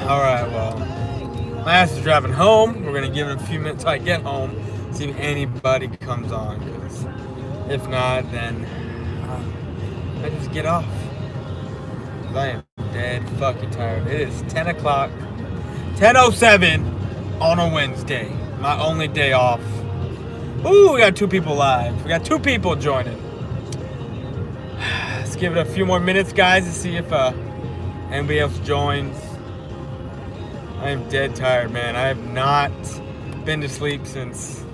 Alright, well. My ass is driving home. We're going to give it a few minutes till I get home. See if anybody comes on. Because if not, then I just get off. Because I am dead fucking tired. It is 10 o'clock. 10:07 on a Wednesday. My only day off. Ooh, we got 2 people live. We got 2 people joining. Let's give it a few more minutes, guys, to see if anybody else joins. I am dead tired, man. I have not been to sleep since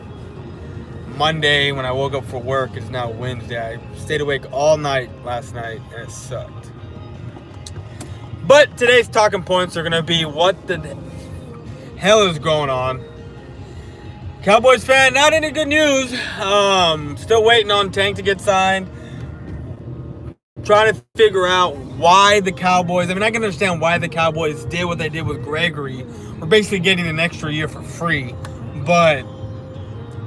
Monday when I woke up for work. It's now Wednesday. I stayed awake all night last night, and it sucked. But today's talking points are going to be what the hell is going on. Cowboys fan, not any good news. Still waiting on Tank to get signed. Trying to figure out why the Cowboys, I mean, I can understand why the Cowboys did what they did with Gregory. We're basically getting an extra year for free. But,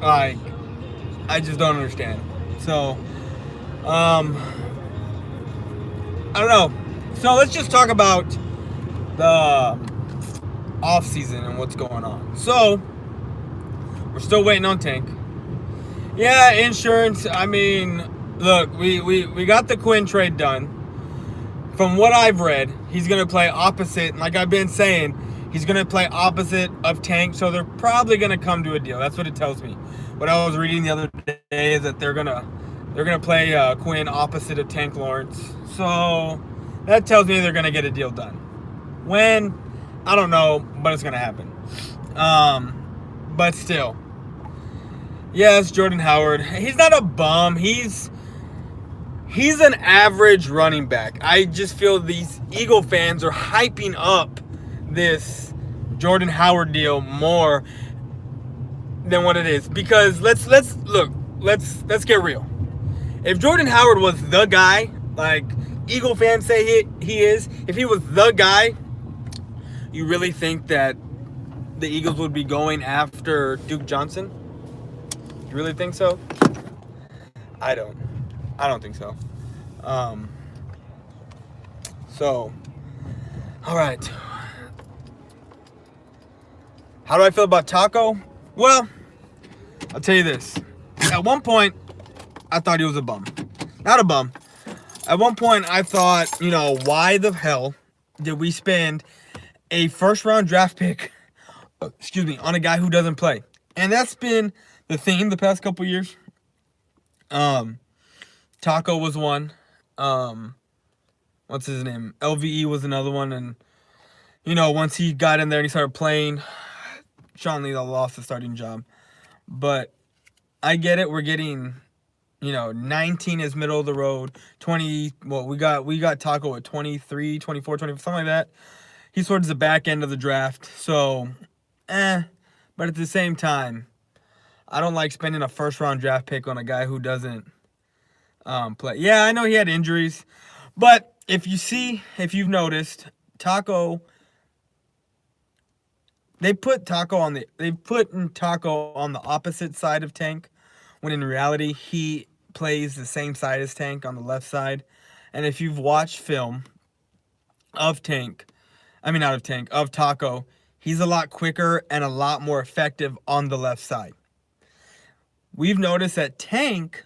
like, I just don't understand. So, I don't know. So let's just talk about the offseason and what's going on. So, we're still waiting on Tank. Yeah, insurance, I mean, look, we got the Quinn trade done. From what I've read, he's going to play opposite. Like I've been saying, he's going to play opposite of Tank, so they're probably going to come to a deal. That's what it tells me. What I was reading the other day is that they're gonna play Quinn opposite of Tank Lawrence. So that tells me they're going to get a deal done. When? I don't know, but it's going to happen. But still. Yes, Jordan Howard. He's not a bum. He's an average running back. I just feel these Eagle fans are hyping up this Jordan Howard deal more than what it is. Because let's get real. If Jordan Howard was the guy, like Eagle fans say he is, if he was the guy, you really think that the Eagles would be going after Duke Johnson? You really think so? I don't think so. So, all right. How do I feel about Taco? Well, I'll tell you this. At one point, I thought he was a bum. Not a bum. At one point, I thought, why the hell did we spend a first-round draft pick, on a guy who doesn't play? And that's been the theme the past couple years. Taco was one. What's his name? LVE was another one. And, once he got in there and he started playing, Sean Lee lost the starting job. But I get it. We're getting, 19 is middle of the road. 20, well, we got Taco at 23, 24, 24, something like that. He's towards the back end of the draft. So, but at the same time, I don't like spending a first-round draft pick on a guy who doesn't play. Yeah, I know he had injuries, but if you've noticed, Taco, they put Taco on the opposite side of Tank, when in reality he plays the same side as Tank on the left side. And if you've watched film of Taco, he's a lot quicker and a lot more effective on the left side. We've noticed that Tank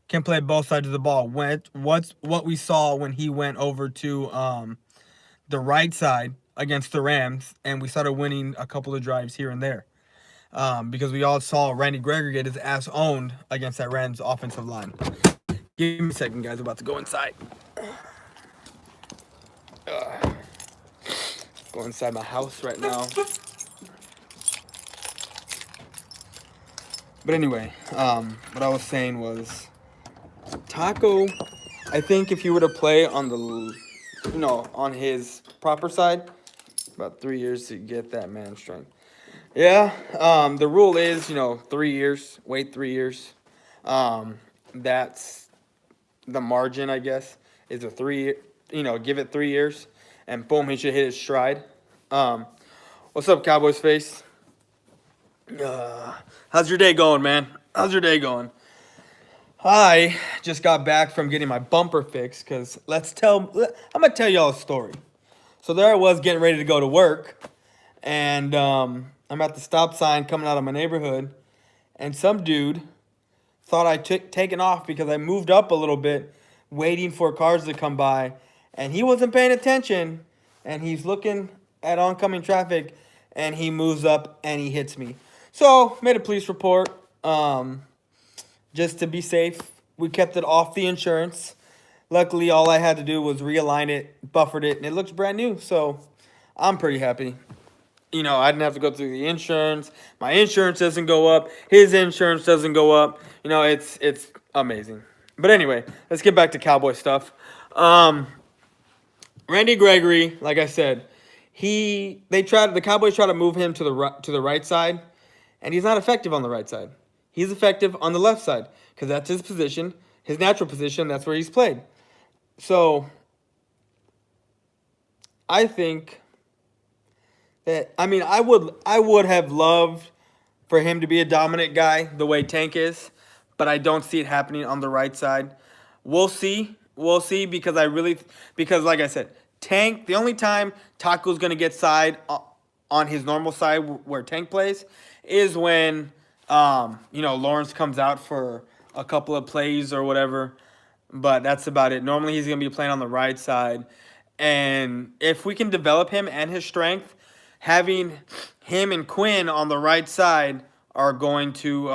can play both sides of the ball. What we saw when he went over to the right side against the Rams, and we started winning a couple of drives here and there. Because we all saw Randy Gregory get his ass owned against that Rams offensive line. Give me a second, guys. I'm about to go inside. Go inside my house right now. But anyway, what I was saying was, Taco, I think if he were to play on on his proper side, about 3 years to get that man strength. Yeah, the rule is, 3 years, wait 3 years. That's the margin, I guess, is give it 3 years, and boom, he should hit his stride. What's up, Cowboys face? How's your day going, man? How's your day going? I just got back from getting my bumper fixed because I'm gonna tell y'all a story. So there I was getting ready to go to work, and I'm at the stop sign coming out of my neighborhood, and some dude thought I took taken off because I moved up a little bit, waiting for cars to come by, and he wasn't paying attention, and he's looking at oncoming traffic, and he moves up and he hits me. So made a police report. Just to be safe, we kept it off the insurance. Luckily, all I had to do was realign it, buffered it, and it looks brand new. So I'm pretty happy. I didn't have to go through the insurance. My insurance doesn't go up. His insurance doesn't go up. It's amazing. But anyway, let's get back to Cowboy stuff. Randy Gregory, like I said, the Cowboys try to move him to the right side, and he's not effective on the right side. He's effective on the left side because that's his position, his natural position. That's where he's played. So I think that I would have loved for him to be a dominant guy the way Tank is, but I don't see it happening on the right side. We'll see. We'll see because like I said, Tank, the only time Taco's going to get side on his normal side where Tank plays is when Lawrence comes out for a couple of plays or whatever, but that's about it. Normally he's going to be playing on the right side, and if we can develop him and his strength, having him and Quinn on the right side are going to,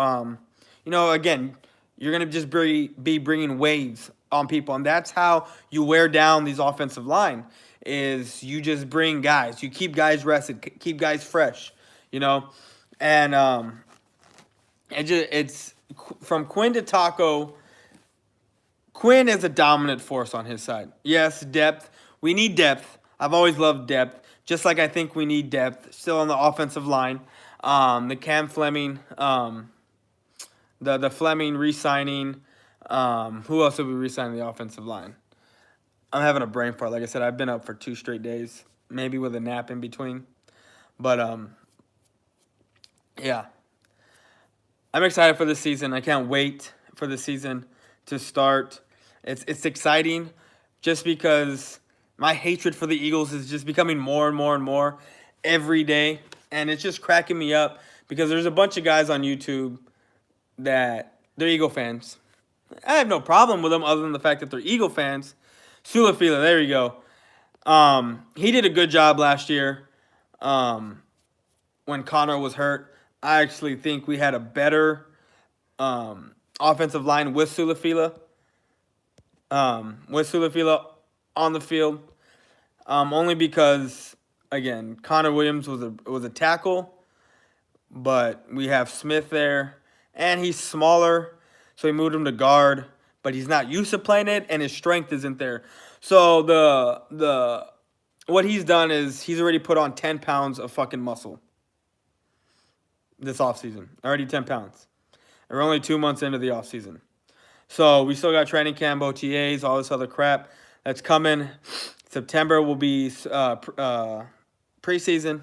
again, you're going to just be bringing waves on people, and that's how you wear down these offensive line. Is you just bring guys, you keep guys rested, keep guys fresh, and it's from Quinn to Taco. Quinn is a dominant force on his side. Yes, depth. We need depth. I've always loved depth. Just like I think we need depth still on the offensive line. The Cam Fleming, the Fleming re-signing. Who else will be re-signing the offensive line? I'm having a brain fart. Like I said, I've been up for 2 straight days, maybe with a nap in between. But yeah. I'm excited for this season. I can't wait for the season to start. It's exciting just because my hatred for the Eagles is just becoming more and more and more every day. And it's just cracking me up because there's a bunch of guys on YouTube that they're Eagle fans. I have no problem with them other than the fact that they're Eagle fans. Sulafila, there you go. He did a good job last year when Connor was hurt. I actually think we had a better offensive line with Sulafila. On the field. Only because, again, Connor Williams was a tackle, but we have Smith there, and he's smaller, so we moved him to guard, but he's not used to playing it, and his strength isn't there. So what he's done is he's already put on 10 pounds of fucking muscle this offseason. Already 10 pounds. And we're only 2 months into the offseason. So we still got training camp, OTAs, all this other crap that's coming. September will be preseason,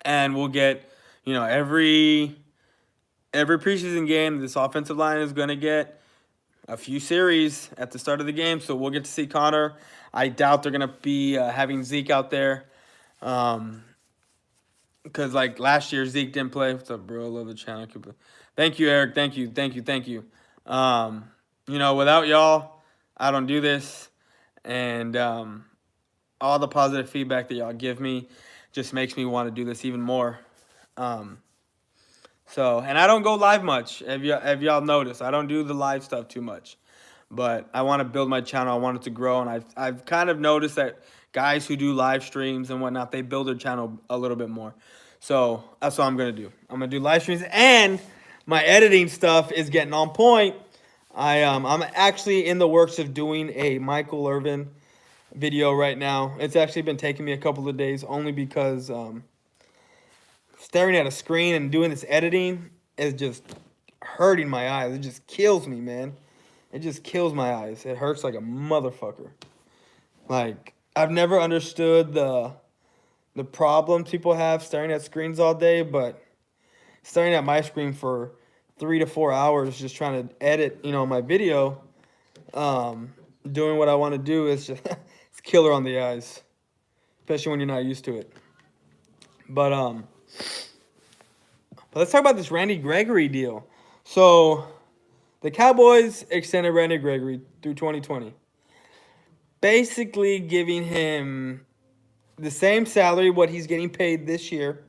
and we'll get, every preseason game, this offensive line is going to get a few series at the start of the game, so we'll get to see Connor. I doubt they're going to be having Zeke out there because, like, last year, Zeke didn't play. What's up, bro? I love the channel. Thank you, Eric. Thank you. Without y'all, I don't do this, and all the positive feedback that y'all give me just makes me want to do this even more. And I don't go live much. If y'all notice, I don't do the live stuff too much. But I want to build my channel. I want it to grow, and I've kind of noticed that guys who do live streams and whatnot, they build their channel a little bit more. So that's what I'm gonna do. I'm gonna do live streams, and my editing stuff is getting on point. I'm actually in the works of doing a Michael Irvin video right now. It's actually been taking me a couple of days only because staring at a screen and doing this editing is just hurting my eyes. It just kills me, man. It just kills my eyes. It hurts like a motherfucker. Like, I've never understood the problems people have staring at screens all day, but staring at my screen for 3 to 4 hours just trying to edit, my video, doing what I want to do is just it's killer on the eyes, especially when you're not used to it. But let's talk about this Randy Gregory deal. So the Cowboys extended Randy Gregory through 2020, basically giving him the same salary what he's getting paid this year.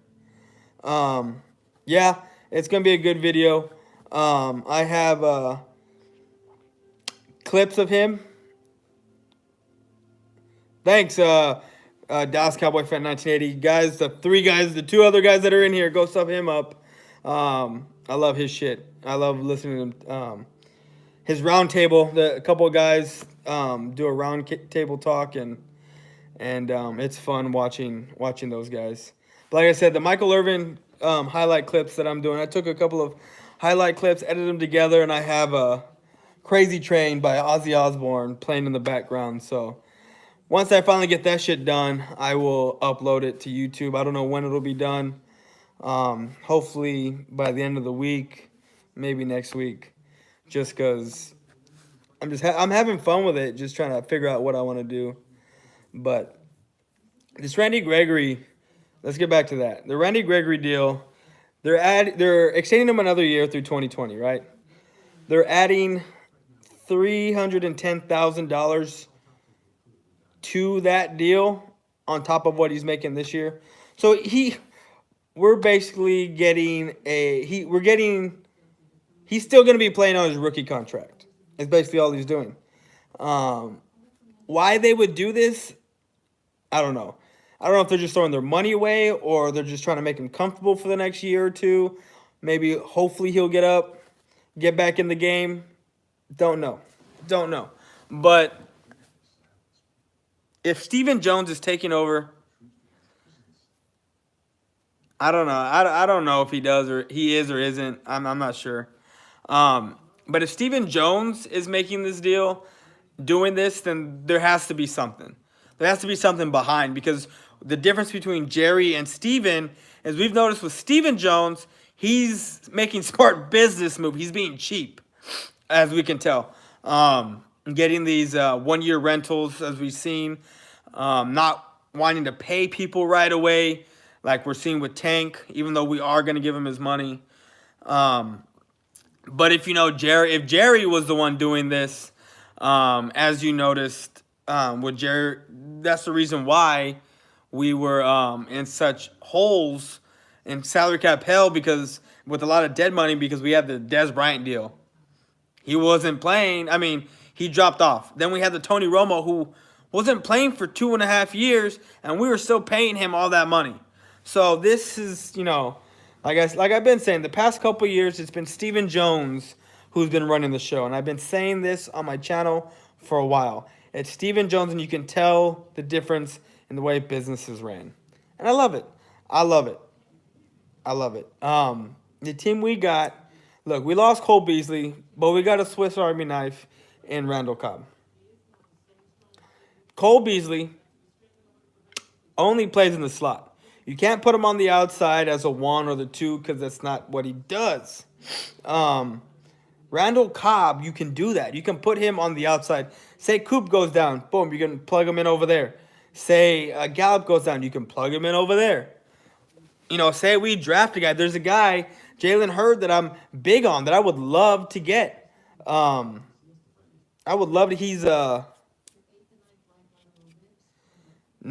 Yeah, it's gonna be a good video. I have clips of him. Thanks, Dallas Cowboy fan 1980 guys. The 2 other guys that are in here, go sub him up. I love his shit. I love listening to him. His round table, a couple of guys do a round table talk, and it's fun watching those guys. But like I said, the Michael Irvin highlight clips that I'm doing, I took a couple of highlight clips, edited them together, and I have a Crazy Train by Ozzy Osbourne playing in the background. So once I finally get that shit done, I will upload it to YouTube. I don't know when it'll be done. Hopefully by the end of the week, maybe next week, just because I'm having fun with it, just trying to figure out what I want to do. But this Randy Gregory, let's get back to that. The Randy Gregory deal, they're extending him another year through 2020, right? They're adding $310,000 to that deal on top of what he's making this year. So we're basically getting he's still going to be playing on his rookie contract. It's basically all he's doing. Why they would do this, I don't know. I don't know if they're just throwing their money away or they're just trying to make him comfortable for the next year or two. Maybe, hopefully he'll get back in the game. Don't know. But if Stephen Jones is taking over, I don't know. I don't know if he does or he is or isn't. I'm not sure. But if Stephen Jones is making this deal, doing this, then there has to be something. There has to be something behind, because the difference between Jerry and Stephen is we've noticed with Stephen Jones, he's making smart business move. He's being cheap, as we can tell. Getting these 1-year rentals, as we've seen, not wanting to pay people right away, like we're seeing with Tank, even though we are going to give him his money. But if if Jerry was the one doing this, as you noticed with Jerry, that's the reason why we were in such holes in salary cap hell, because with a lot of dead money, because we had the Dez Bryant deal. He wasn't playing. I mean, he dropped off. Then we had the Tony Romo, who wasn't playing for 2.5 years, and we were still paying him all that money. So this is, like I've been saying, the past couple of years, it's been Stephen Jones who's been running the show. And I've been saying this on my channel for a while. It's Stephen Jones, and you can tell the difference in the way business is ran. And I love it. The team we got, look, we lost Cole Beasley, but we got a Swiss Army knife in Randall Cobb. Cole Beasley only plays in the slot. You can't put him on the outside as a 1 or the 2, because that's not what he does. Randall Cobb, you can do that. You can put him on the outside. Say Coop goes down, boom, you can plug him in over there. Say Gallup goes down, you can plug him in over there. Say we draft a guy. There's a guy, Jalen Hurd, that I'm big on, that I would love to get. I would love to. He's no,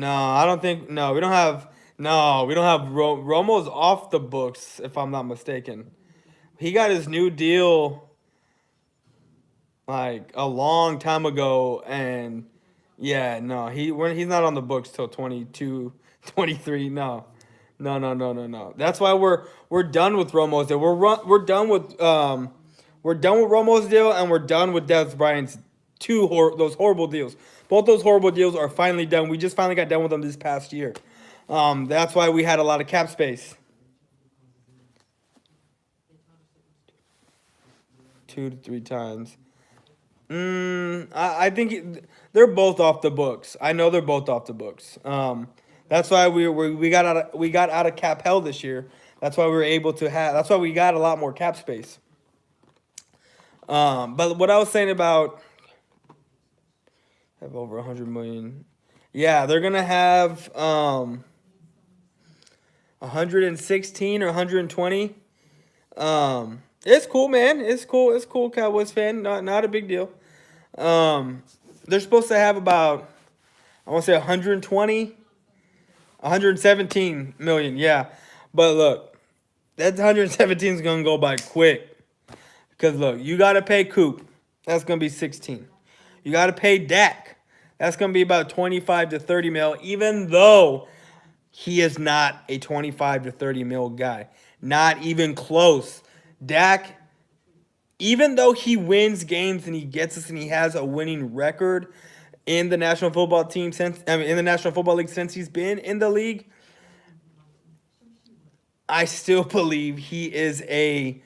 I don't think. No, we don't have. No, we don't have. Romo's off the books, if I'm not mistaken. He got his new deal like a long time ago, and yeah, no, he's not on the books till 22, 23. No. That's why we're done with Romo's deal. We're done with Romo's deal, and we're done with Dez Bryant's those horrible deals. Both those horrible deals are finally done. We just finally got done with them this past year. That's why we had a lot of cap space. 2 to 3 times. I think they're both off the books. I know they're both off the books. That's why we got out of cap hell this year. That's why we were able to have. That's why we got a lot more cap space. But what I was saying about have over 100 million. Yeah, they're gonna have 116 or 120. It's cool, man. It's cool. It's cool, Cowboys fan. Not a big deal. Um, they're supposed to have about, I want to say 120, 117 million. Yeah, but look, that 117 is gonna go by quick. Because look, you gotta pay Coop. That's gonna be 16. You gotta pay Dak. That's gonna be about 25 to 30 mil. Even though he is not a 25 to 30 mil guy, not even close. Dak, even though he wins games and he gets us and he has a winning record in the National Football Team in the National Football League since he's been in the league, I still believe he is a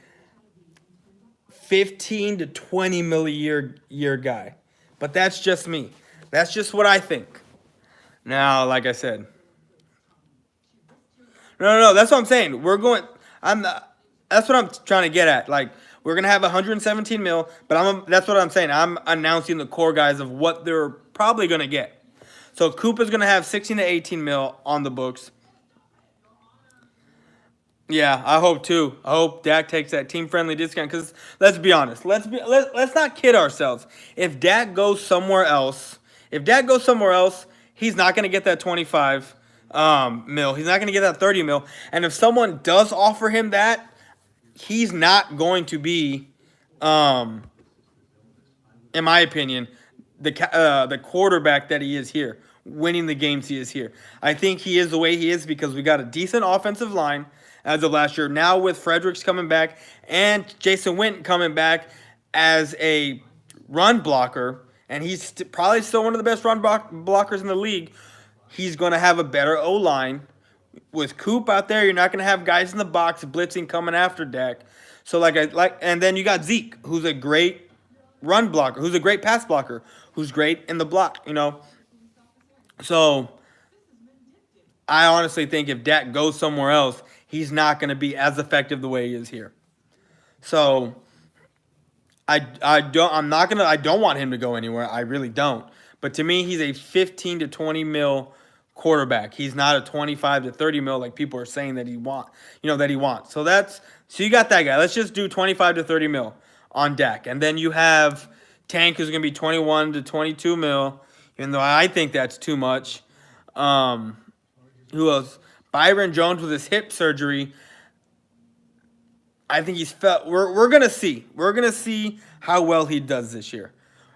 15 to 20 mil a year guy. But that's just me. That's just what I think. Now, like I said, no. That's what I'm saying. We're going. I'm. Not, that's what I'm trying to get at. Like we're gonna have 117 mil, but that's what I'm saying. I'm announcing the core guys of what they're probably gonna get. So Koopa's gonna have 16 to 18 mil on the books. Yeah, I hope too. I hope Dak takes that team-friendly discount because let's be honest. Let's not kid ourselves. If Dak goes somewhere else, he's not going to get that 25 mil. He's not going to get that 30 mil. And if someone does offer him that, he's not going to be, in my opinion, the quarterback that he is here, winning the games he is here. I think he is the way he is because we got a decent offensive line as of last year. Now with Fredericks coming back and Jason Witten coming back as a run blocker, and he's probably still one of the best run blockers in the league, he's going to have a better O-line. With Coop out there, you're not going to have guys in the box blitzing coming after Dak. So and then you got Zeke, who's a great run blocker, who's a great pass blocker, who's great in the block, So I honestly think if Dak goes somewhere else, he's not going to be as effective the way he is here. So I don't want him to go anywhere. I really don't. But to me, he's a 15 to 20 mil quarterback. He's not a 25 to 30 mil like people are saying that he wants. So you got that guy. Let's just do 25 to 30 mil on Dak. And then you have Tank, who's going to be 21 to 22 mil, even though I think that's too much. Who else? Byron Jones with his hip surgery. I think he's felt. We're gonna see. We're gonna see how well he does this year,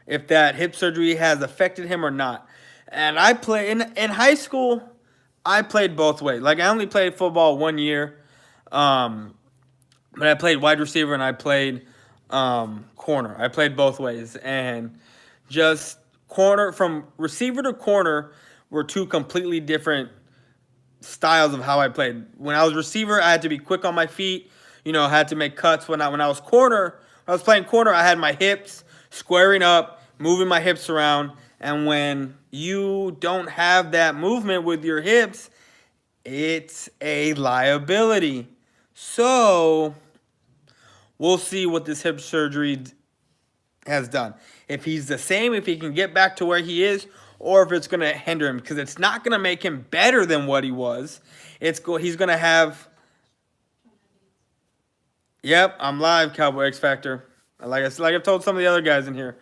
if that hip surgery has affected him or not. And I play in high school. I played both ways. Like I only played football 1 year, but I played wide receiver and I played corner. I played both ways, and just corner from receiver to corner were two completely different styles of how I played. When I was receiver, I had to be quick on my feet. Had to make cuts. When I was playing corner, I had my hips squaring up, moving my hips around. And when you don't have that movement with your hips, it's a liability. So we'll see what this hip surgery has done. If he's the same, if he can get back to where he is, or if it's going to hinder him, because it's not going to make him better than what he was. He's going to have. Yep, I'm live, Cowboy X Factor. Like I've told some of the other guys in here,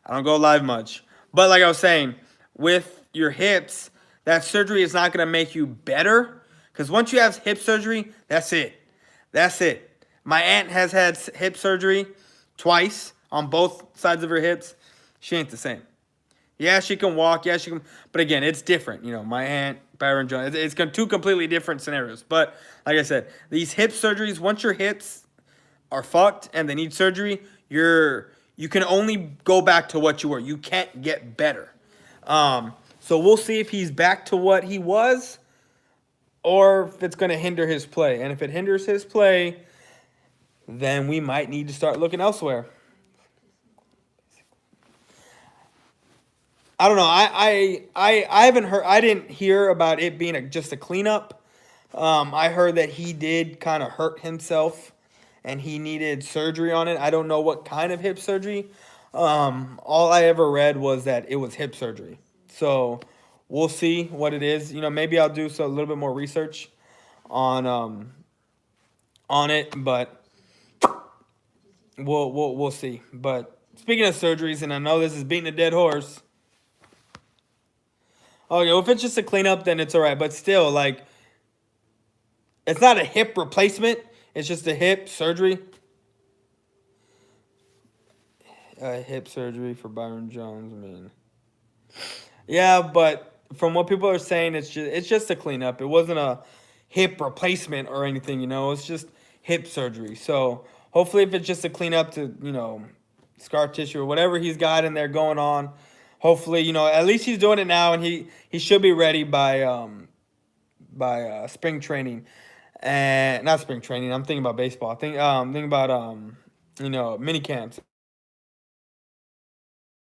I don't go live much. But like I was saying, with your hips, that surgery is not going to make you better, because once you have hip surgery, that's it. That's it. My aunt has had hip surgery twice on both sides of her hips. She ain't the same. Yeah, she can walk. Yeah, she can. But again, it's different. My aunt, Byron Jones, it's two completely different scenarios. But like I said, these hip surgeries, once your hips are fucked and they need surgery, you can only go back to what you were. You can't get better. So we'll see if he's back to what he was, or if it's going to hinder his play. And if it hinders his play, then we might need to start looking elsewhere. I don't know. I haven't heard. I didn't hear about it being just a cleanup. I heard that he did kind of hurt himself and he needed surgery on it. I don't know what kind of hip surgery. All I ever read was that it was hip surgery. So we'll see what it is. Maybe I'll do a little bit more research on it, but we'll see. But speaking of surgeries, and I know this is beating a dead horse. Okay, well, if it's just a cleanup, then it's all right. But still, like, it's not a hip replacement. It's just a hip surgery. Hip surgery for Byron Jones. I mean, yeah, but from what people are saying, it's just a cleanup. It wasn't a hip replacement or anything. It's just hip surgery. So hopefully, if it's just a cleanup to scar tissue or whatever he's got in there going on, hopefully at least he's doing it now, and he should be ready by spring training. And not spring training. I'm thinking about baseball. Thinking about mini camps.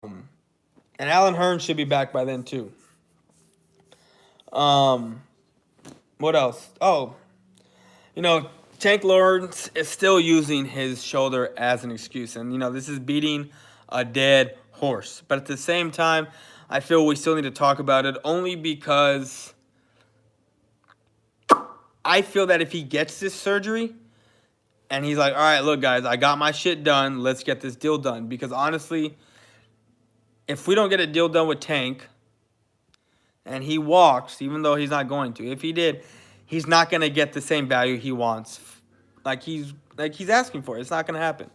And Alan Hearn should be back by then too. What else? Oh, Tank Lawrence is still using his shoulder as an excuse, and this is beating a dead horse. But at the same time, I feel we still need to talk about it, only because I feel that if he gets this surgery and he's like, all right, look, guys, I got my shit done. Let's get this deal done. Because honestly, if we don't get a deal done with Tank and he walks, even though he's not going to, if he did, he's not going to get the same value he wants. Like he's asking for. It's not going to happen.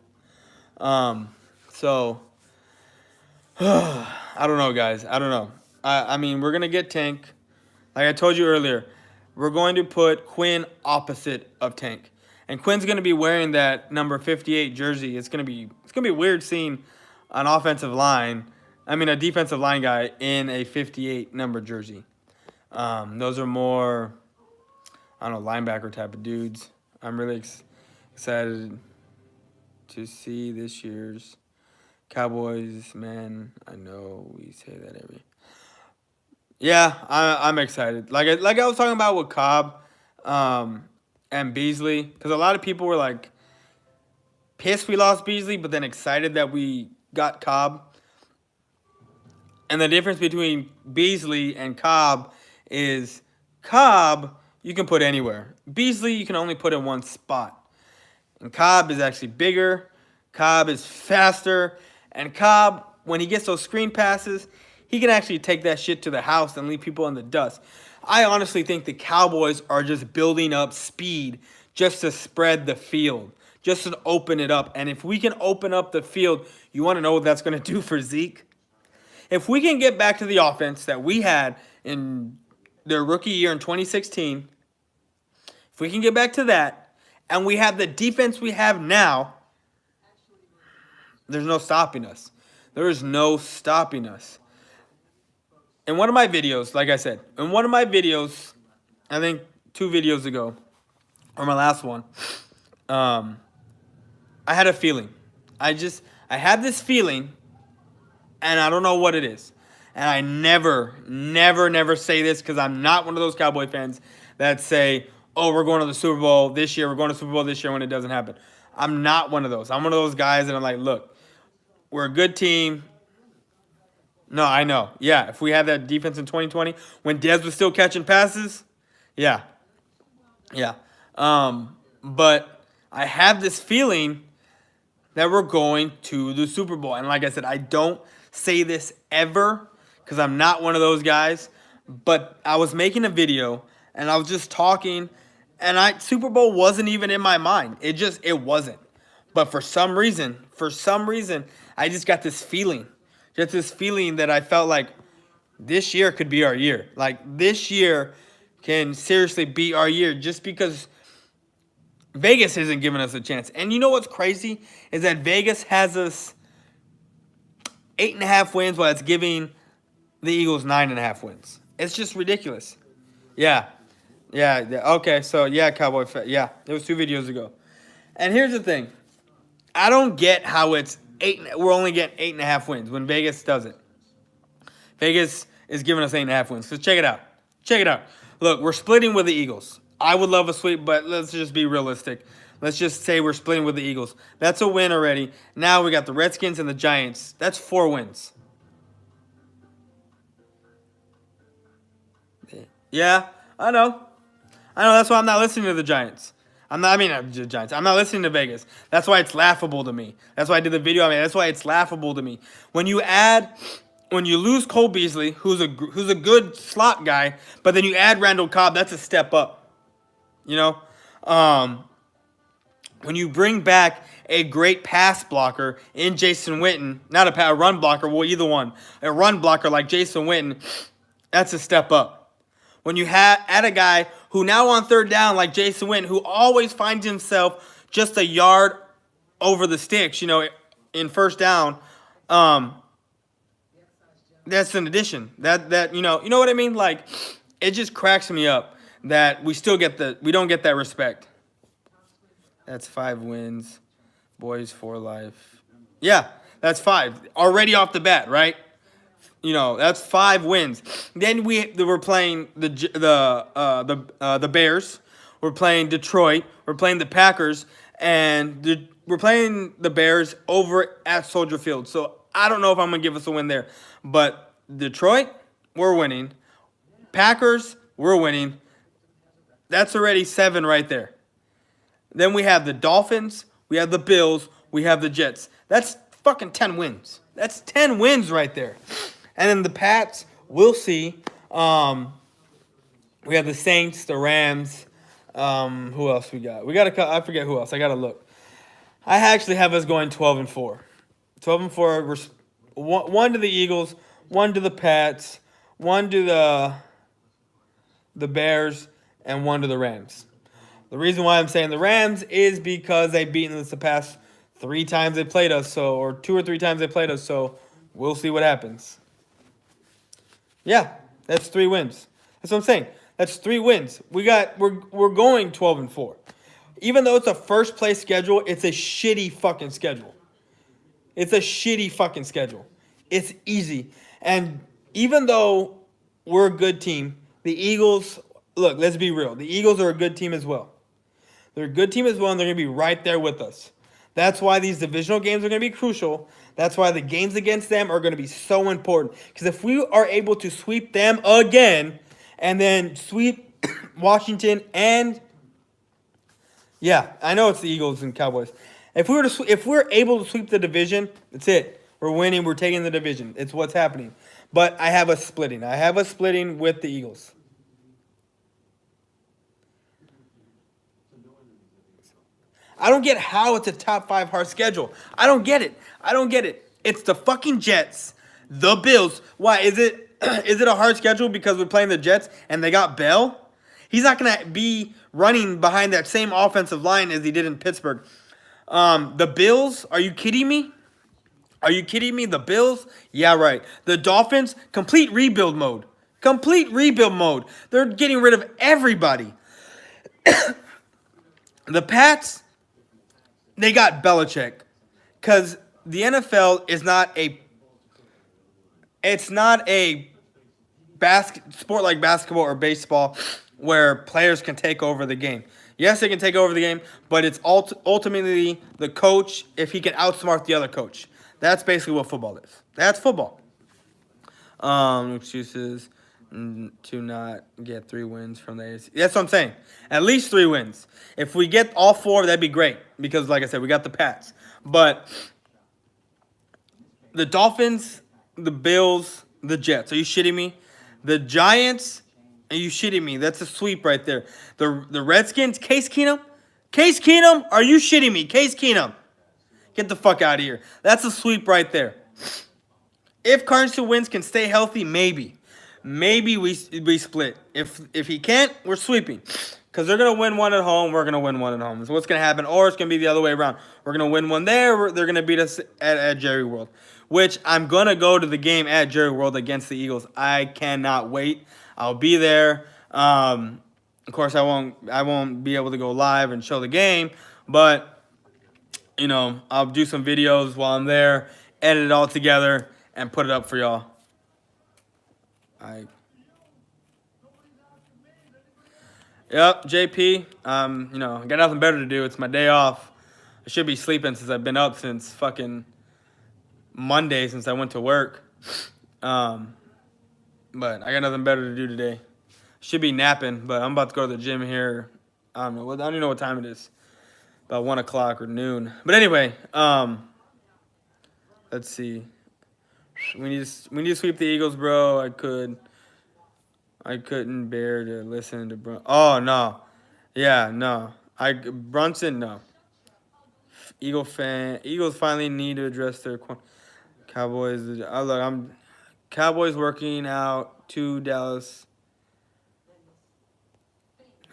So I don't know, guys. I don't know. I mean, we're going to get Tank. Like I told you earlier, we're going to put Quinn opposite of Tank. And Quinn's going to be wearing that number 58 jersey. It's going to be weird seeing an a defensive line guy in a 58 number jersey. Those are more, I don't know, linebacker type of dudes. I'm really excited to see this year's Cowboys, man. I know we say that every. Yeah, I'm excited. Like I was talking about with Cobb, and Beasley, because a lot of people were like pissed we lost Beasley, but then excited that we got Cobb. And the difference between Beasley and Cobb is Cobb you can put anywhere. Beasley you can only put in one spot. And Cobb is actually bigger. Cobb is faster. And Cobb, when he gets those screen passes, he can actually take that shit to the house and leave people in the dust. I honestly think the Cowboys are just building up speed just to spread the field, just to open it up. And if we can open up the field, you want to know what that's going to do for Zeke? If we can get back to the offense that we had in their rookie year in 2016, if we can get back to that, and we have the defense we have now, there's no stopping us. There is no stopping us. In one of my videos, like I said, I think 2 videos ago, or my last one, I had a feeling. I had this feeling, and I don't know what it is. And I never say this because I'm not one of those Cowboy fans that say, oh, we're going to the Super Bowl this year, we're going to the Super Bowl this year when it doesn't happen. I'm not one of those. I'm one of those guys that I'm like, look, we're a good team. No, I know. Yeah, if we had that defense in 2020 when Dez was still catching passes, yeah. But I have this feeling that we're going to the Super Bowl. And like I said, I don't say this ever because I'm not one of those guys. But I was making a video and I was just talking, and Super Bowl wasn't even in my mind. It wasn't. But for some reason, I just got this feeling. Just this feeling that I felt like this year could be our year. Like, this year can seriously be our year just because Vegas isn't giving us a chance. And you know what's crazy? Is that Vegas has us 8.5 wins while it's giving the Eagles 9.5 wins. It's just ridiculous. Yeah. Okay, so yeah, Cowboy. Yeah, it was 2 videos ago. And here's the thing. I don't get how it's we're only getting 8.5 wins when Vegas does it. Vegas is giving us 8.5 wins. So check it out. Look, we're splitting with the Eagles. I would love a sweep, but let's just be realistic. Let's just say we're splitting with the Eagles. That's a win already. Now we got the Redskins and the Giants. That's 4 wins. Yeah, I know. That's why I'm not listening to the Giants. The Giants. I'm not listening to Vegas. That's why it's laughable to me. That's why I did the video. That's why it's laughable to me. When you lose Cole Beasley, who's a good slot guy, but then you add Randall Cobb, that's a step up. You know, when you bring back a great pass blocker in Jason Witten, not a run blocker, well, either one, a run blocker like Jason Witten, that's a step up. When you add a guy who now on third down, like Jason Witten, who always finds himself just a yard over the sticks, in first down, that's an addition. That you know what I mean? Like, it just cracks me up that we don't get that respect. That's 5 wins, boys for life. Yeah, that's 5 already off the bat, right? That's 5 wins. Then we're playing the Bears. We're playing Detroit. We're playing the Packers, and we're playing the Bears over at Soldier Field. So I don't know if I'm gonna give us a win there, but Detroit, we're winning. Packers, we're winning. That's already 7 right there. Then we have the Dolphins. We have the Bills. We have the Jets. That's fucking 10 wins. That's 10 wins right there. And then the Pats, we'll see. We have the Saints, the Rams. Who else we got? I forget who else. I got to look. I actually have us going 12-4. 12-4. One to the Eagles, 1 to the Pats, 1 to the Bears, and 1 to the Rams. The reason why I'm saying the Rams is because they've beaten us the past 3 times they played us, or 2 or 3 times they played us, so we'll see what happens. Yeah, that's 3 wins. That's what I'm saying. That's 3 wins. We're going 12-4. Even though it's a first place schedule, it's a shitty fucking schedule. It's a shitty fucking schedule. It's easy. And even though we're a good team, the Eagles, look, let's be real. The Eagles are a good team as well. They're a good team as well, and they're going to be right there with us. That's why these divisional games are going to be crucial. That's why the games against them are going to be so important. Because if we are able to sweep them again, and then sweep Washington and, yeah, I know it's the Eagles and Cowboys. If we're able to sweep the division, that's it. We're winning. We're taking the division. It's what's happening. But I have us splitting. I have us splitting with the Eagles. I don't get how it's a top 5 hard schedule. I don't get it. It's the fucking Jets, the Bills. Why is it? Is it a hard schedule because we're playing the Jets and they got Bell? He's not gonna be running behind that same offensive line as he did in Pittsburgh. The Bills? Are you kidding me? The Bills? Yeah, right. The Dolphins? Complete rebuild mode. They're getting rid of everybody. The Pats? They got Belichick, because the NFL is not a sport like basketball or baseball where players can take over the game. Yes, they can take over the game, but it's ultimately the coach if he can outsmart the other coach. That's basically what football is. That's football. Excuses to not get 3 wins from the AFC. That's what I'm saying. At least 3 wins. If we get all 4, that'd be great. Because, like I said, we got the Pats. But the Dolphins, the Bills, the Jets. Are you shitting me? The Giants, are you shitting me? That's a sweep right there. The Redskins, Case Keenum? Are you shitting me? Case Keenum. Get the fuck out of here. That's a sweep right there. If Carson Wentz can stay healthy, maybe. Maybe we split. If he can't, we're sweeping. Because they're going to win 1 at home, we're going to win 1 at home. So what's going to happen? Or it's going to be the other way around. We're going to win 1 there, they're going to beat us at Jerry World. Which I'm going to go to the game at Jerry World against the Eagles. I cannot wait. I'll be there. Of course, I won't be able to go live and show the game. But, I'll do some videos while I'm there, edit it all together, and put it up for y'all. Yep, JP. I got nothing better to do. It's my day off. I should be sleeping since I've been up since fucking Monday since I went to work. Um, but I got nothing better to do today. Should be napping, but I'm about to go to the gym here. I don't know. I don't even know what time it is. About 1 o'clock or noon. But anyway, let's see. We need to sweep the Eagles, bro. I couldn't bear to listen to Oh no, yeah, no. Brunson, no. Eagles finally need to address their Cowboys. Look, I'm Cowboys working out to Dallas.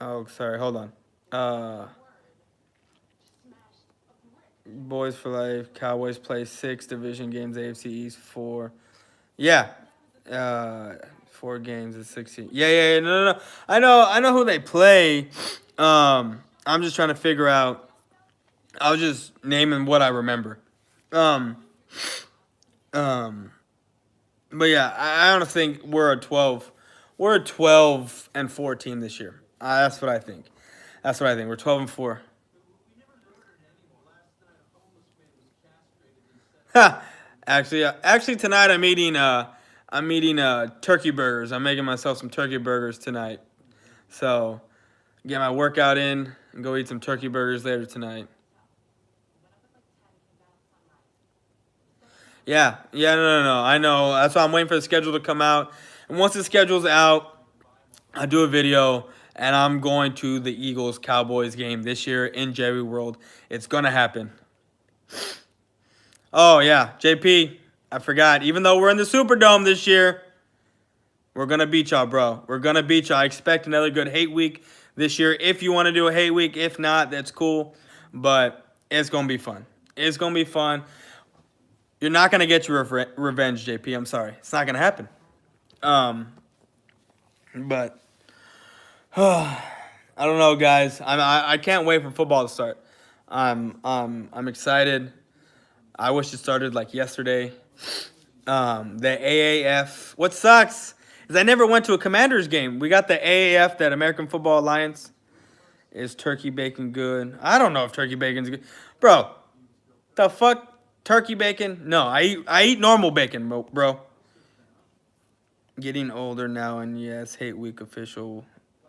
Oh, sorry. Hold on. Boys for life. Cowboys play 6 division games. AFC East 4. Yeah. 4 games is 16. Yeah. No. I know who they play. I'm just trying to figure out. I was just naming what I remember. Um. But yeah, I don't think we're a 12. We're a 12-4 team this year. That's what I think. We're 12-4. Ha! Actually tonight I'm eating turkey burgers. I'm making myself some turkey burgers tonight. So get my workout in and go eat some turkey burgers later tonight. Yeah, no. I know. That's why I'm waiting for the schedule to come out. And once the schedule's out, I do a video, and I'm going to the Eagles Cowboys game this year in Jerry World. It's gonna happen. Oh yeah, JP. I forgot. Even though we're in the Superdome this year, we're gonna beat y'all, bro. We're gonna beat y'all. I expect another good hate week this year. If you want to do a hate week, if not, that's cool. But it's gonna be fun. It's gonna be fun. You're not gonna get your revenge, JP. I'm sorry. It's not gonna happen. But I don't know, guys. I can't wait for football to start. I'm excited. I wish it started like yesterday. The AAF. What sucks is I never went to a Commanders game. We got the AAF, that American Football Alliance. Is turkey bacon good? I don't know if turkey bacon's good, bro. The fuck, turkey bacon? No, I eat normal bacon, bro. Getting older now, and yes, hate week official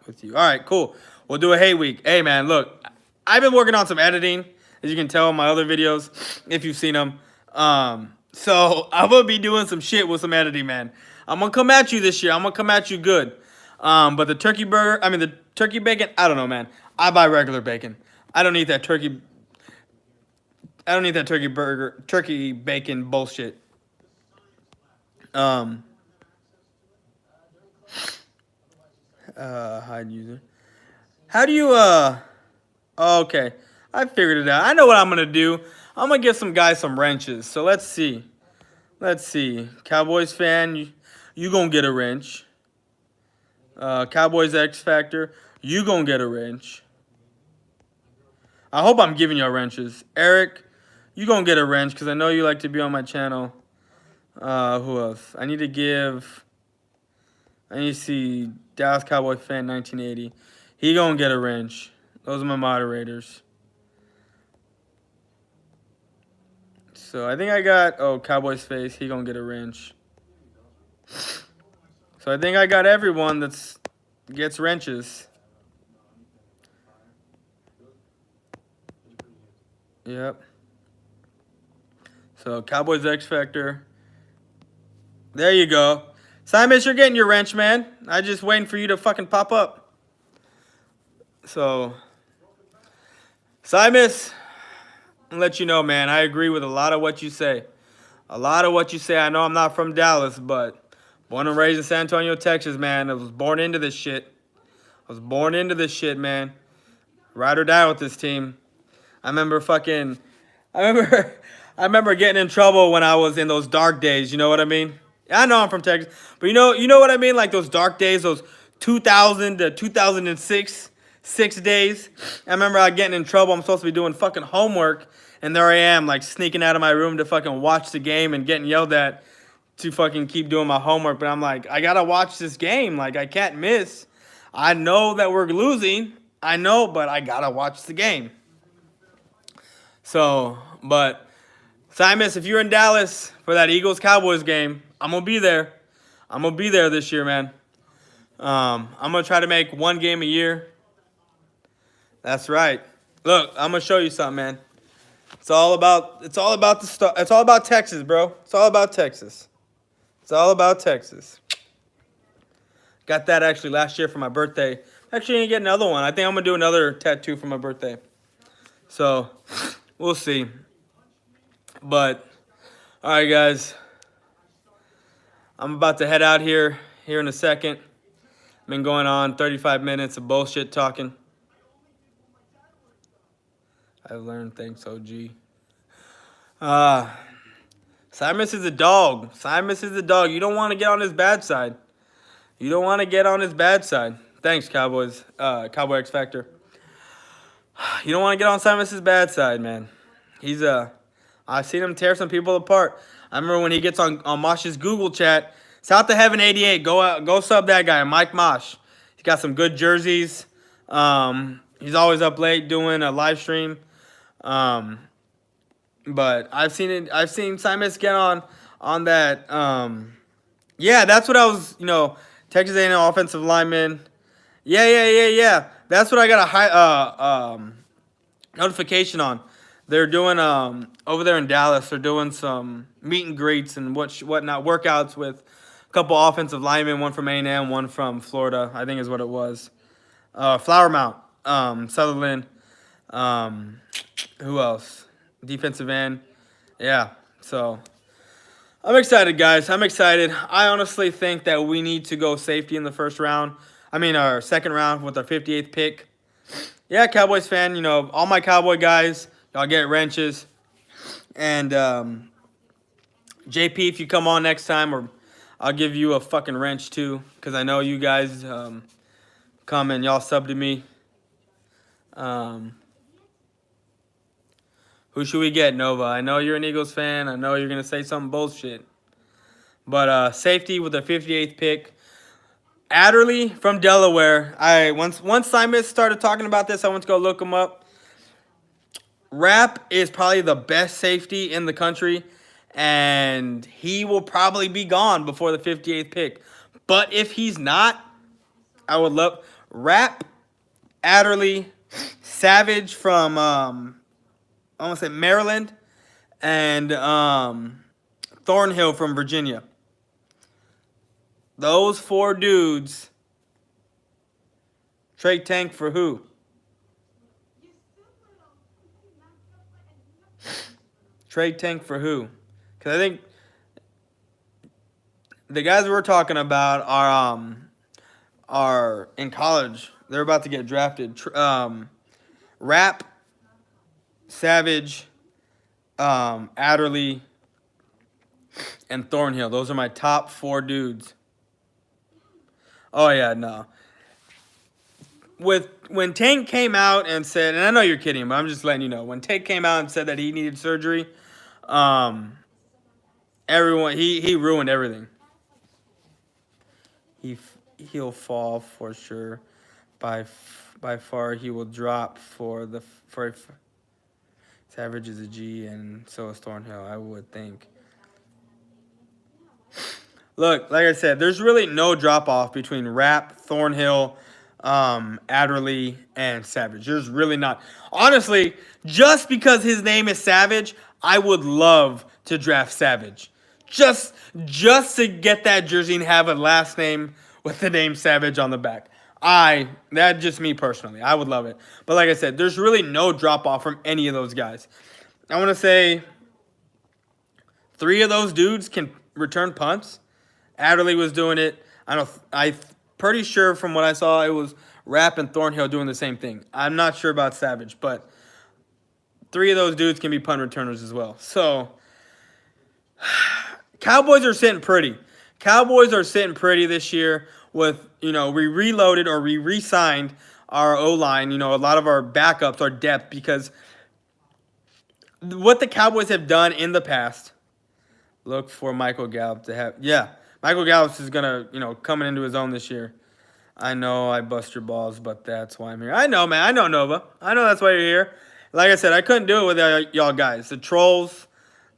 with you. All right, cool. We'll do a hate week. Hey, man, look, I've been working on some editing, as you can tell in my other videos, if you've seen them. So I'm gonna be doing some shit with some editing, man. I'm gonna come at you this year. I'm gonna come at you good. But the turkey bacon, I don't know, man. I buy regular bacon. I don't need that turkey turkey bacon bullshit. Hide user. How do you, okay. I figured it out. I know what I'm going to do. I'm going to give some guys some wrenches. So let's see. Cowboys fan, you going to get a wrench. Cowboys X Factor, you going to get a wrench. I hope I'm giving you wrenches. Eric, you going to get a wrench because I know you like to be on my channel. Who else? I need to see Dallas Cowboy fan 1980. He gonna get a wrench. Those are my moderators. So I think I got Cowboys face. He gonna get a wrench. So I think I got everyone that's gets wrenches. Yep. So Cowboys X Factor. There you go. Simus, you're getting your wrench, man. I just waiting for you to fucking pop up. So, Simus, I'll let you know, man. I agree with a lot of what you say. I know I'm not from Dallas, but born and raised in San Antonio, Texas, man. I was born into this shit. Man. Ride or die with this team. I remember getting in trouble when I was in those dark days. You know what I mean? I know I'm from Texas, but you know what I mean? Like those dark days, those 2000 to 2006 days. I remember I getting in trouble. I'm supposed to be doing fucking homework, and there I am, like sneaking out of my room to fucking watch the game and getting yelled at to fucking keep doing my homework. But I'm like, I gotta watch this game. Like I can't miss. I know that we're losing. I know, but I gotta watch the game. So, but Simus, if you're in Dallas for that Eagles Cowboys game, I'm gonna be there. I'm gonna be there this year, man. I'm gonna try to make one game a year. That's right. Look, I'm gonna show you something, man. It's all about the stuff. It's all about Texas, bro. It's all about Texas. It's all about Texas. Got that actually last year for my birthday. Actually, gonna get another one. I think I'm gonna do another tattoo for my birthday. So, we'll see. But, all right, guys. I'm about to head out here in a second. Been going on 35 minutes of bullshit talking. I've learned things, OG. Simus is a dog. Simus is a dog. You don't want to get on his bad side. You don't want to get on his bad side. Thanks, Cowboys. Cowboy X Factor. You don't want to get on Simus's bad side, man. I've seen him tear some people apart. I remember when he gets on Mosh's Google chat. South to Heaven 88. Go sub that guy, Mike Mosh. He's got some good jerseys. He's always up late doing a live stream. But I've seen it. I've seen Simus get on that. Yeah, that's what I was. Texas A&M offensive lineman. Yeah. That's what I got a high notification on. They're doing over there in Dallas. They're doing some meet and greets and whatnot workouts with a couple offensive linemen. One from A&M, one from Florida. I think is what it was. Flower Mount, Sutherland. Who else? Defensive end. Yeah. So I'm excited, guys. I'm excited. I honestly think that we need to go safety in the first round. I mean, our second round with our 58th pick. Yeah, Cowboys fan. All my Cowboy guys, y'all get wrenches. And JP, if you come on next time, or I'll give you a fucking wrench too, because I know you guys come and y'all sub to me. Who should we get, Nova? I know you're an Eagles fan. I know you're going to say some bullshit. But safety with the 58th pick. Adderley from Delaware. Once Simus started talking about this, I went to go look him up. Rapp is probably the best safety in the country, and he will probably be gone before the 58th pick. But if he's not, I would love Rapp, Adderley, Savage from I want to say Maryland, and Thornhill from Virginia. Those four dudes. Trade tank for who? Trade tank for who? Because I think the guys we're talking about are in college. They're about to get drafted. Rapp, Savage, Adderley, and Thornhill. Those are my top four dudes. Oh, yeah, no. When Tank came out and said, and I know you're kidding, but I'm just letting you know. When Tank came out and said that he needed surgery, everyone, he ruined everything. He'll fall for sure. By far, he will drop for Savage is a G, and so is Thornhill, I would think. Look, like I said, there's really no drop-off between Rapp, Thornhill, Adderley, and Savage. There's really not. Honestly, just because his name is Savage, I would love to draft Savage. Just to get that jersey and have a last name with the name Savage on the back. That's just me personally. I would love it. But like I said, there's really no drop-off from any of those guys. I want to say 3 of those dudes can return punts. Adderley was doing it. I'm pretty sure from what I saw, it was Rapp and Thornhill doing the same thing. I'm not sure about Savage, but 3 of those dudes can be punt returners as well. So, Cowboys are sitting pretty. Cowboys are sitting pretty this year with, we reloaded or we re-signed our O-line. A lot of our backups are depth because what the Cowboys have done in the past, look for Michael Gallup to have, Michael Gallup is going to, coming into his own this year. I know I bust your balls, but that's why I'm here. I know, man. I know, Nova. I know that's why you're here. Like I said, I couldn't do it without y'all guys. The trolls,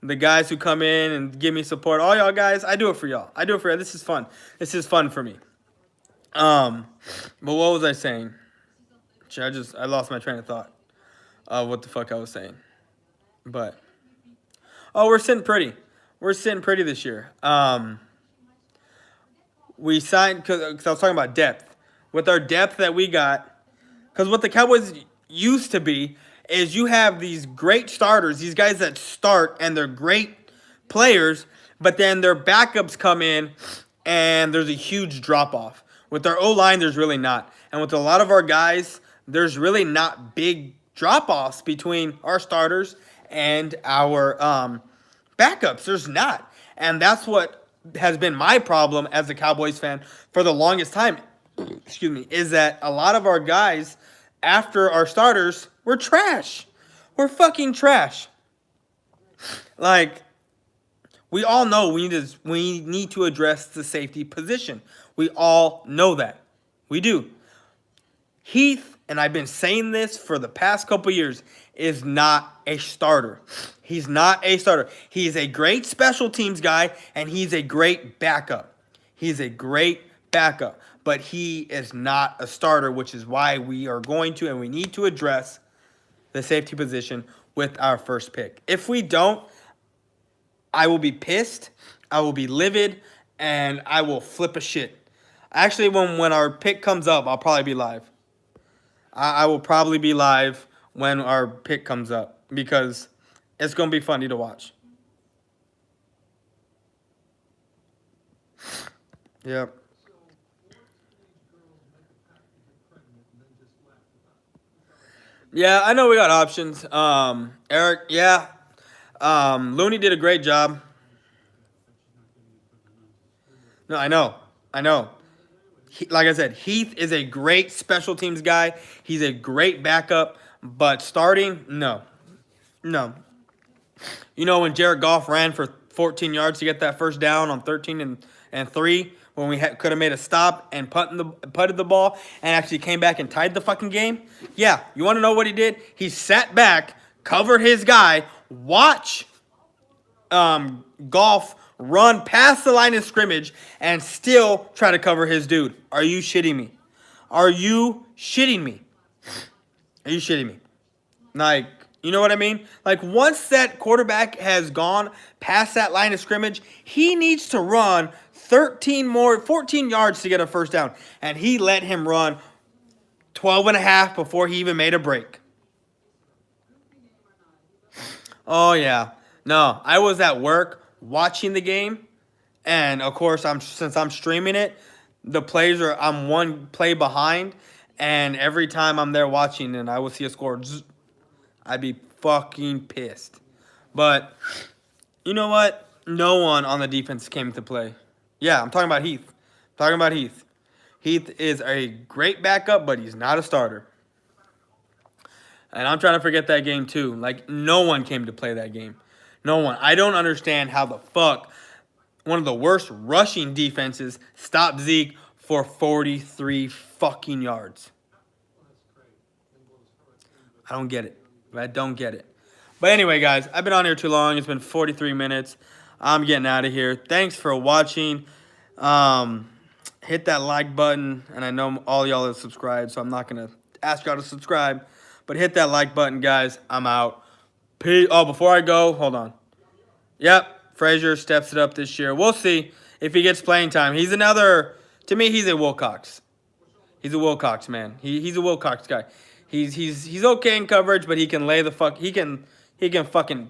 the guys who come in and give me support. All y'all guys, I do it for y'all. I do it for y'all. This is fun. This is fun for me. But what was I saying? I lost my train of thought of what the fuck I was saying. But we're sitting pretty. We're sitting pretty this year. We signed because I was talking about depth. With our depth that we got, because what the Cowboys used to be is you have these great starters, these guys that start and they're great players, but then their backups come in and there's a huge drop off. With our O-line, there's really not. And with a lot of our guys, there's really not big drop offs between our starters and our backups. There's not. And that's what has been my problem as a Cowboys fan for the longest time. Excuse me, is that a lot of our guys after our starters were trash. We're fucking trash. Like, we all know we need to address the safety position. We all know that. We do. Heath, and I've been saying this for the past couple years, is not a starter. He's not a starter. He's a great special teams guy, and he's a great backup. He's a great backup, but he is not a starter, which is why we are going to and we need to address the safety position with our first pick. If we don't, I will be pissed, I will be livid, and I will flip a shit. Actually, when our pick comes up, I'll probably be live. I will probably be live when our pick comes up because it's going to be funny to watch. Yep. Yeah, I know we got options. Eric, yeah. Looney did a great job. No, I know. Like I said, Heath is a great special teams guy. He's a great backup, but starting, no. You know when Jared Goff ran for 14 yards to get that first down on 13 and 3 when we could have made a stop and putted the ball and actually came back and tied the fucking game? Yeah, you want to know what he did? He sat back, covered his guy, watch Goff run past the line of scrimmage and still try to cover his dude. Are you shitting me? Are you shitting me? Like, you know what I mean? Like, once that quarterback has gone past that line of scrimmage, he needs to run 14 yards to get a first down. And he let him run 12 and a half before he even made a break. Oh, yeah. No, I was at work watching the game, and of course, since I'm streaming it, I'm one play behind, and every time I'm there watching and I will see a score, I'd be fucking pissed. But you know what? No one on the defense came to play. Yeah, I'm talking about Heath. Heath is a great backup, but he's not a starter. And I'm trying to forget that game too. Like, no one came to play that game. No one. I don't understand how the fuck one of the worst rushing defenses stopped Zeke for 43 fucking yards. I don't get it. But anyway, guys, I've been on here too long. It's been 43 minutes. I'm getting out of here. Thanks for watching. Hit that like button. And I know all y'all have subscribed, so I'm not going to ask y'all to subscribe. But hit that like button, guys. I'm out. Peace. Oh, before I go, hold on. Yep, Frazier steps it up this year. We'll see if he gets playing time. To me, he's a Wilcox. He's a Wilcox, man. He's a Wilcox guy. He's okay in coverage, but he can he can fucking